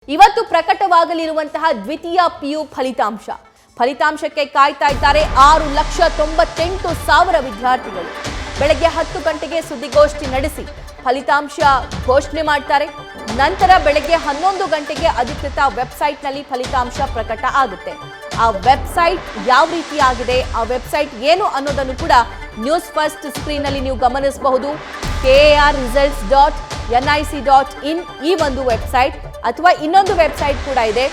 ಇವತ್ತು ಪ್ರಕಟವಾಗಲಿರುವಂತಹ ದ್ವಿತೀಯ ಪಿಯು ಫಲಿತಾಂಶಕ್ಕೆ ಕಾಯ್ತಾ ಇದ್ದಾರೆ 6,98,000 ವಿದ್ಯಾರ್ಥಿಗಳು. ಬೆಳಗ್ಗೆ 10 ಗಂಟೆಗೆ ಸುದ್ದಿಗೋಷ್ಠಿ ನಡೆಸಿ ಫಲಿತಾಂಶ ಘೋಷಣೆ ಮಾಡ್ತಾರೆ. ನಂತರ ಬೆಳಗ್ಗೆ 11 ಗಂಟೆಗೆ ಅಧಿಕೃತ ವೆಬ್ಸೈಟ್ನಲ್ಲಿ ಫಲಿತಾಂಶ ಪ್ರಕಟ ಆಗುತ್ತೆ. ಆ ವೆಬ್ಸೈಟ್ ಯಾವ ರೀತಿಯಾಗಿದೆ, ಆ ವೆಬ್ಸೈಟ್ ಏನು ಅನ್ನೋದನ್ನು ಕೂಡ ನ್ಯೂಸ್ ಫಸ್ಟ್ ಸ್ಕ್ರೀನ್ ಅಲ್ಲಿ ನೀವು ಗಮನಿಸಬಹುದು. karresults.nic.in ಈ ಒಂದು ವೆಬ್ಸೈಟ್ ಅಥವಾ ಇನ್ನೊಂದು ವೆಬ್ಸೈಟ್ ಕೂಡ ಇದೆ,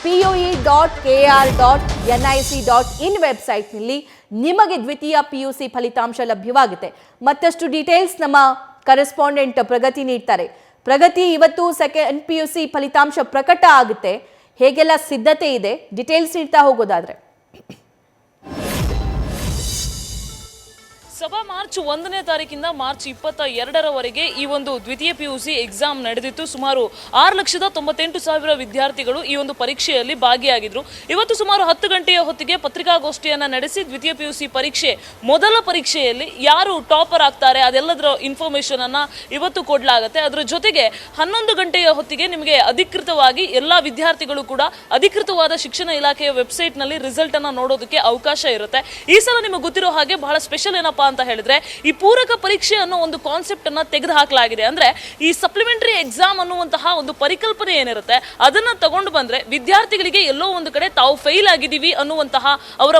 pue.kr.nic.in ವೆಬ್ಸೈಟ್ನಲ್ಲಿ ನಿಮಗೆ ದ್ವಿತೀಯ PUC ಫಲಿತಾಂಶ ಲಭ್ಯವಾಗುತ್ತೆ. ಮತ್ತಷ್ಟು ಡೀಟೇಲ್ಸ್ ನಮ್ಮ ಕರೆಸ್ಪಾಂಡೆಂಟ್ ಪ್ರಗತಿ ನೀಡ್ತಾರೆ. ಪ್ರಗತಿ, ಇವತ್ತು ಸೆಕೆಂಡ್ PUC ಫಲಿತಾಂಶ ಪ್ರಕಟ ಆಗುತ್ತೆ, ಹೇಗೆಲ್ಲ ಸಿದ್ಧತೆ ಇದೆ, ಡೀಟೇಲ್ಸ್ ನೀಡ್ತಾ ಹೋಗೋದಾದ್ರೆ? ಸಭಾ ಮಾರ್ಚ್ 1ನೇ ತಾರೀಕಿಂದ ಮಾರ್ಚ್ 22ರವರೆಗೆ ಈ ಒಂದು ದ್ವಿತೀಯ PUC ಎಕ್ಸಾಮ್ ನಡೆದಿತ್ತು. ಸುಮಾರು 6,98,000 ವಿದ್ಯಾರ್ಥಿಗಳು ಈ ಒಂದು ಪರೀಕ್ಷೆಯಲ್ಲಿ ಭಾಗಿಯಾಗಿದ್ರು. ಇವತ್ತು ಸುಮಾರು 10 ಗಂಟೆಯ ಹೊತ್ತಿಗೆ ಪತ್ರಿಕಾಗೋಷ್ಠಿಯನ್ನು ನಡೆಸಿ ದ್ವಿತೀಯ PUC ಪರೀಕ್ಷೆ ಮೊದಲ ಪರೀಕ್ಷೆಯಲ್ಲಿ ಯಾರು ಟಾಪರ್ ಆಗ್ತಾರೆ ಅದೆಲ್ಲದರ ಇನ್ಫಾರ್ಮೇಶನ್ ಅನ್ನ ಇವತ್ತು ಕೊಡಲಾಗುತ್ತೆ. ಅದರ ಜೊತೆಗೆ 11 ಗಂಟೆಯ ಹೊತ್ತಿಗೆ ನಿಮಗೆ ಅಧಿಕೃತವಾಗಿ ಎಲ್ಲಾ ವಿದ್ಯಾರ್ಥಿಗಳು ಕೂಡ ಅಧಿಕೃತವಾದ ಶಿಕ್ಷಣ ಇಲಾಖೆಯ ವೆಬ್ಸೈಟ್ ನಲ್ಲಿ ರಿಸಲ್ಟ್ ಅನ್ನ ನೋಡೋದಕ್ಕೆ ಅವಕಾಶ ಇರುತ್ತೆ. ಈ ಸಲ ನಿಮಗೆ ಗೊತ್ತಿರೋ ಹಾಗೆ ಬಹಳ ಸ್ಪೆಷಲ್ ಏನಪ್ಪಾ ಅಂತ ಹೇಳಿದ್ರೆ, ಈ ಪೂರಕ ಪರೀಕ್ಷೆ ಅನ್ನೋ ಒಂದು ಕಾನ್ಸೆಪ್ಟ್ ಅನ್ನ ತೆಗೆದು ಹಾಕಲಾಗಿದೆ. ಅಂದ್ರೆ ಈ ಸಪ್ಲಿಮೆಂಟರಿ ಎಕ್ಸಾಮ್ ಅನ್ನುವಂತಹ ಒಂದು ಪರಿಕಲ್ಪನೆ ಏನಿರುತ್ತೆ ಅದನ್ನ ತಗೊಂಡು ಬಂದ್ರೆ ವಿದ್ಯಾರ್ಥಿಗಳಿಗೆ ಎಲ್ಲೋ ಒಂದು ಕಡೆ ತಾವು ಫೇಲ್ ಆಗಿದ್ದೀವಿ ಅನ್ನುವಂತಹ ಅವರ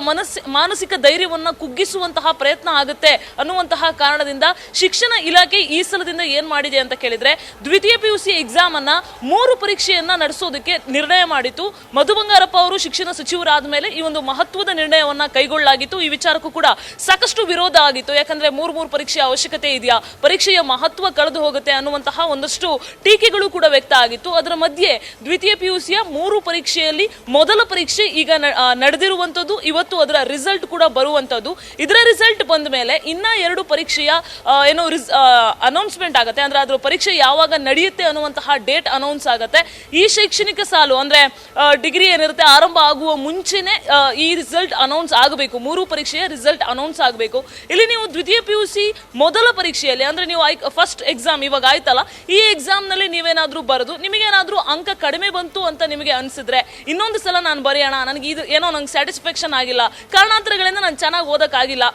ಮಾನಸಿಕ ಧೈರ್ಯವನ್ನ ಕುಗ್ಗಿಸುವಂತಹ ಪ್ರಯತ್ನ ಆಗುತ್ತೆ ಅನ್ನುವಂತಹ ಕಾರಣದಿಂದ ಶಿಕ್ಷಣ ಇಲಾಖೆ ಈ ಸಲದಿಂದ ಏನ್ ಮಾಡಿದೆ ಅಂತ ಕೇಳಿದ್ರೆ, ದ್ವಿತೀಯ PUC ಎಕ್ಸಾಮ್ ಅನ್ನ 3 ಪರೀಕ್ಷೆಯನ್ನ ನಡೆಸೋದಕ್ಕೆ ನಿರ್ಣಯ ಮಾಡಿತ್ತು. ಮಧು ಬಂಗಾರಪ್ಪ ಅವರು ಶಿಕ್ಷಣ ಸಚಿವರಾದ ಮೇಲೆ ಈ ಒಂದು ಮಹತ್ವದ ನಿರ್ಣಯವನ್ನ ಕೈಗೊಳ್ಳಲಾಗಿತ್ತು. ಈ ವಿಚಾರಕ್ಕೂ ಕೂಡ ಸಾಕಷ್ಟು ವಿರೋಧ ಆಗಿತ್ತು. ಯಾಕಂದ್ರೆ 3 ಪರೀಕ್ಷೆಯ ಅವಶ್ಯಕತೆ ಇದೆಯಾ, ಪರೀಕ್ಷೆಯ ಮಹತ್ವ ಕಳೆದು ಹೋಗುತ್ತೆ ಅನ್ನುವಂತಹ ಒಂದಷ್ಟು ಟೀಕೆಗಳು ಕೂಡ ವ್ಯಕ್ತ ಆಗಿತ್ತು. ಅದರ ಮಧ್ಯೆ ದ್ವಿತೀಯ PUCಯ 3 ಪರೀಕ್ಷೆಯಲ್ಲಿ ಮೊದಲ ಪರೀಕ್ಷೆ ಈಗ ನಡೆದಿರುವಂತದ್ದು, ಇವತ್ತು ಅದರ ರಿಸಲ್ಟ್ ಕೂಡ ಬರುವಂತದ್ದು. ಇದರ ರಿಸಲ್ಟ್ ಬಂದ ಮೇಲೆ ಇನ್ನ 2 ಪರೀಕ್ಷೆಯ ಏನೋ ಅನೌನ್ಸ್ಮೆಂಟ್ ಆಗುತ್ತೆ. ಅಂದ್ರೆ ಅದರ ಪರೀಕ್ಷೆ ಯಾವಾಗ ನಡೆಯುತ್ತೆ ಅನ್ನುವಂತಹ ಡೇಟ್ ಅನೌನ್ಸ್ ಆಗುತ್ತೆ. ಈ ಶೈಕ್ಷಣಿಕ ಸಾಲು ಅಂದ್ರೆ ಡಿಗ್ರಿ ಏನಿರುತ್ತೆ ಆರಂಭ ಆಗುವ ಮುಂಚೆನೆ ಈ ರಿಸಲ್ಟ್ ಅನೌನ್ಸ್ ಆಗಬೇಕು. 3 ಪರೀಕ್ಷೆಯ ರಿಸಲ್ಟ್ ಅನೌನ್ಸ್ ಆಗಬೇಕು. ಇಲ್ಲಿ ನೀವು ದ್ವಿತೀಯ PUC ಮೊದಲ ಪರೀಕ್ಷೆಯಲ್ಲಿ ಅಂದ್ರೆ ನೀವು ಫಸ್ಟ್ ಎಕ್ಸಾಮ್ ಇವಾಗ ಆಯ್ತಲ್ಲ, ಈ ಎಕ್ಸಾಮ್ ನಲ್ಲಿ ನೀವೇನಾದ್ರೂ ಬರೆದು ನಿಮಗೇನಾದ್ರೂ ಅಂಕ ಕಡಿಮೆ ಬಂತು ಅಂತ ನಿಮಗೆ ಅನ್ಸಿದ್ರೆ ಇನ್ನೊಂದು ಸಲ ನಾನು ಬರೆಯೋಣ, ನನಗೆ ಇದು ಏನೋ ನಂಗೆ ಸ್ಯಾಟಿಸ್ಫ್ಯಾಕ್ಷನ್ ಆಗಿಲ್ಲ, ಕಾರಣಾಂತರಗಳಿಂದ ನಾನು ಚೆನ್ನಾಗಿ ಓದಕ್ಕಾಗಿಲ್ಲ,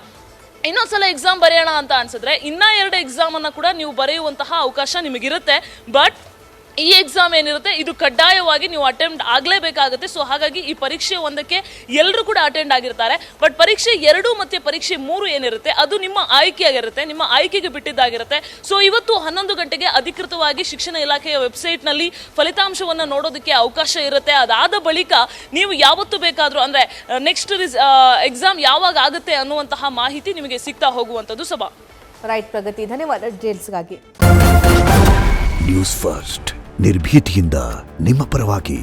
ಇನ್ನೊಂದ್ಸಲ ಎಕ್ಸಾಮ್ ಬರೆಯೋಣ ಅಂತ ಅನ್ಸಿದ್ರೆ ಇನ್ನ 2 ಎಕ್ಸಾಮ್ ಅನ್ನ ಕೂಡ ನೀವು ಬರೆಯುವಂತಹ ಅವಕಾಶ ನಿಮಗಿರುತ್ತೆ. ಬಟ್ ಈ ಎಕ್ಸಾಮ್ ಏನಿರುತ್ತೆ ಇದು ಕಡ್ಡಾಯವಾಗಿ ನೀವು ಅಟೆಂಪ್ಟ್ ಆಗಲೇಬೇಕಾಗುತ್ತೆ. ಸೊ ಹಾಗಾಗಿ ಈ ಪರೀಕ್ಷೆ 1ಕ್ಕೆ ಎಲ್ಲರೂ ಕೂಡ ಅಟೆಂಡ್ ಆಗಿರ್ತಾರೆ. ಬಟ್ ಪರೀಕ್ಷೆ 2 ಮತ್ತೆ ಪರೀಕ್ಷೆ 3 ಏನಿರುತ್ತೆ ಅದು ನಿಮ್ಮ ಆಯ್ಕೆಯಾಗಿರುತ್ತೆ, ನಿಮ್ಮ ಆಯ್ಕೆಗೆ ಬಿಟ್ಟಿದ್ದಾಗಿರುತ್ತೆ. ಸೊ ಇವತ್ತು 11 ಗಂಟೆಗೆ ಅಧಿಕೃತವಾಗಿ ಶಿಕ್ಷಣ ಇಲಾಖೆಯ ವೆಬ್ಸೈಟ್ ನಲ್ಲಿ ಫಲಿತಾಂಶವನ್ನು ನೋಡೋದಕ್ಕೆ ಅವಕಾಶ ಇರುತ್ತೆ. ಅದಾದ ಬಳಿಕ ನೀವು ಯಾವತ್ತು ಬೇಕಾದ್ರೂ ಅಂದ್ರೆ ನೆಕ್ಸ್ಟ್ ಎಕ್ಸಾಮ್ ಯಾವಾಗ ಆಗುತ್ತೆ ಅನ್ನುವಂತಹ ಮಾಹಿತಿ ನಿಮಗೆ ಸಿಗ್ತಾ ಹೋಗುವಂಥದ್ದು. ಸಭಾ ರೈಟ್ ಪ್ರಗತಿ, ಧನ್ಯವಾದ ಡೀಟೇಲ್ಸ್ಗಾಗಿ. ನ್ಯೂಸ್ ಫಸ್ಟ್ ನಿರ್ಭೀತಿಯಿಂದ ನಿಮ್ಮ ಪರವಾಗಿ.